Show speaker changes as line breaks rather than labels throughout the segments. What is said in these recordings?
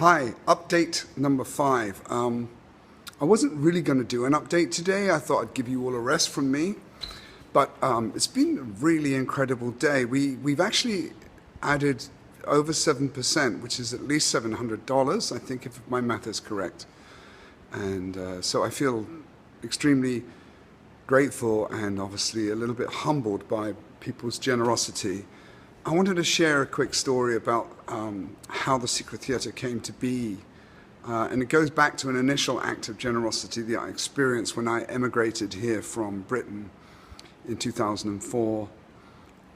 Hi, update number 5. I wasn't really going to do an update today. I thought I'd give you all a rest from me. But it's been a really incredible day. We've actually added over 7%, which is at least $700, I think, if my math is correct. And so I feel extremely grateful and obviously a little bit humbled by people's generosity. I wanted to share a quick story about how the Secret Theatre came to be. And it goes back to an initial act of generosity that I experienced when I emigrated here from Britain in 2004.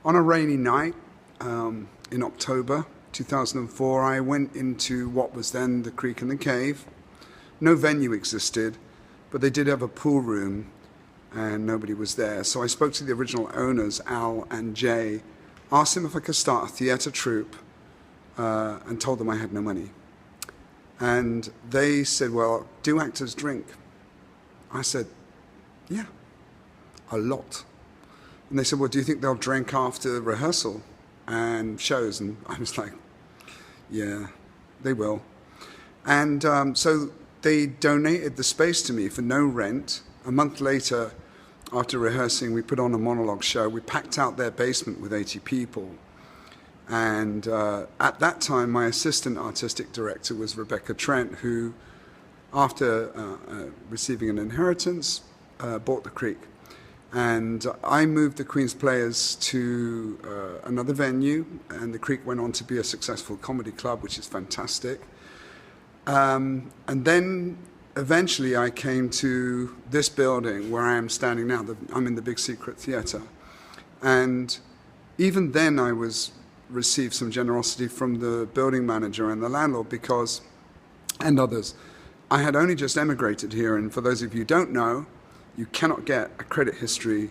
On a rainy night in October 2004, I went into what was then the Creek and the Cave. No venue existed, but they did have a pool room and nobody was there. So I spoke to the original owners, Al and Jay, asked them if I could start a theatre troupe, and told them I had no money. And they said, well, do actors drink? I said, yeah, a lot. And they said, well, do you think they'll drink after rehearsal and shows? And I was like, yeah, they will. And so they donated the space to me for no rent. A month later, after rehearsing, we put on a monologue show. We packed out their basement with 80 people. And at that time, my assistant artistic director was Rebecca Trent, who, after receiving an inheritance, bought the Creek. And I moved the Queen's Players to another venue, and the Creek went on to be a successful comedy club, which is fantastic. And then eventually I came to this building where I am standing now. I'm in the Big Secret Theatre. And even then I received some generosity from the building manager and the landlord and others. I had only just emigrated here, and for those of you who don't know, you cannot get a credit history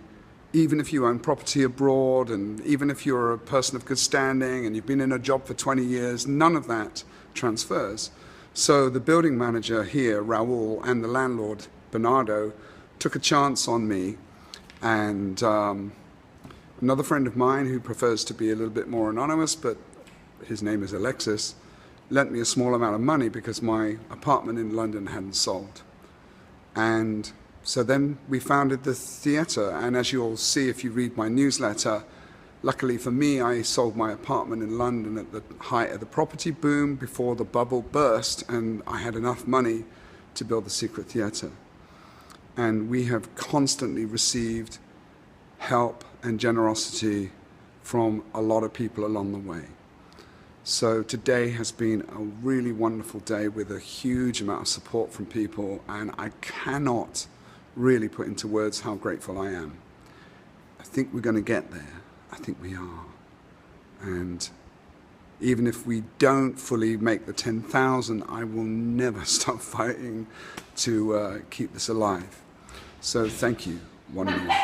even if you own property abroad, and even if you're a person of good standing and you've been in a job for 20 years, none of that transfers. So the building manager here, Raul, and the landlord, Bernardo, took a chance on me, and another friend of mine who prefers to be a little bit more anonymous, but his name is Alexis, lent me a small amount of money because my apartment in London hadn't sold. And so then we founded the theatre, and as you'll see if you read my newsletter, luckily for me, I sold my apartment in London at the height of the property boom before the bubble burst, and I had enough money to build the Secret Theatre. And we have constantly received help and generosity from a lot of people along the way. So today has been a really wonderful day with a huge amount of support from people, and I cannot really put into words how grateful I am. I think we're going to get there. I think we are. And even if we don't fully make the 10,000, I will never stop fighting to keep this alive. So thank you, one and all.